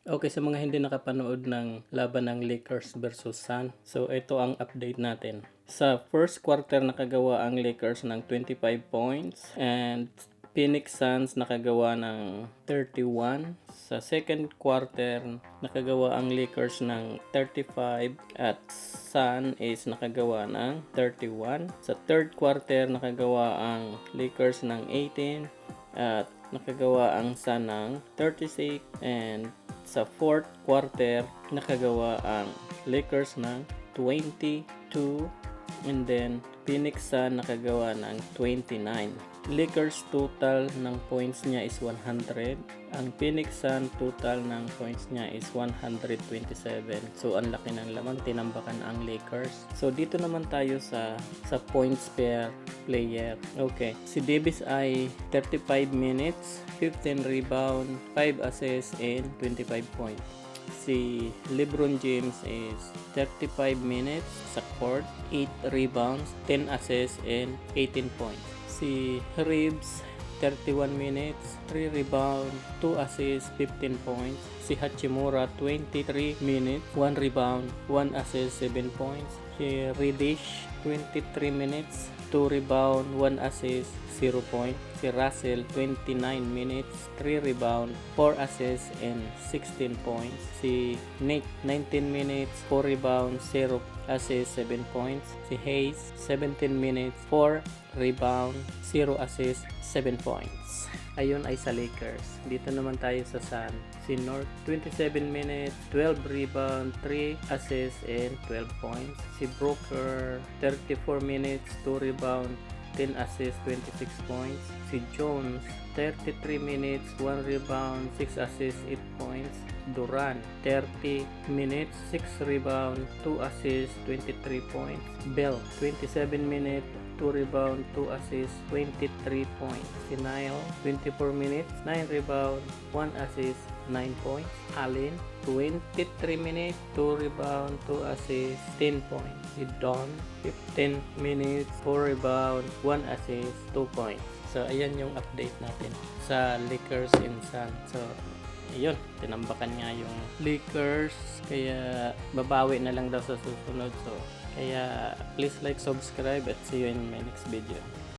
Okay, sa mga hindi nakapanood ng laban ng Lakers versus Sun, so ito ang update natin. Sa first quarter nakagawa ang Lakers ng 25 points and Phoenix Suns nakagawa ng 31. Sa second quarter nakagawa ang Lakers ng 35 at Sun is nakagawa ng 31. Sa third quarter nakagawa ang Lakers ng 18 at nakagawa ang Sun ng 36, and sa fourth quarter nakagawa ang Lakers ng 22, and then Phoenix Sun nakagawa ng 29. Lakers total ng points niya is 100. Ang Phoenix Sun total ng points niya is 127. So ang laki ng laman, tinambakan ang Lakers. So dito naman tayo sa points per player. Okay, si Davis ay 35 minutes, 15 rebound, 5 assists and 25 points. Si LeBron James is 35 minutes sa court, 8 rebounds, 10 assists and 18 points. Si Reeves 31 minutes, 3 rebound, 2 assists, 15 points. Si Hachimura 23 minutes, 1 rebound, 1 assist, 7 points. Si Reddish 23 minutes, 2 rebound, 1 assist, 0 point. Si Russell 29 minutes, 3 rebound, 4 assists and 16 points. Si Nick 19 minutes, 4 rebound, 0 assist, 7 points. Si Hayes 17 minutes, 4 rebound, 0 assist, 7 points. Ayun ay sa Lakers. Dito naman tayo sa Sun. Si North 27 minutes, 12 rebound, 3 assists and 12 points. Si Brooker 34 minutes, 2 rebound, 10 assists, 26 points. Si Jones 33 minutes, 1 rebound, 6 assists, 8 points. Durant 30 minutes, 6 rebound, 2 assists, 23 points. Bell 27 minutes, 2 rebound, 2 assists, 23 points. Si Nile 24 minutes, 9 rebound, 1 assist, 9 points. Allen 23 minutes, 2 rebound, 2 assists, 10 points. Si Don 15 minutes, 4 rebound, 1 assist, 2 points. So ayan yung update natin sa Lakers and Sun. So ayun, tinambakan nga yung Lakers, kaya babawi na lang daw sa susunod. So kaya please like, subscribe, at see you in my next video.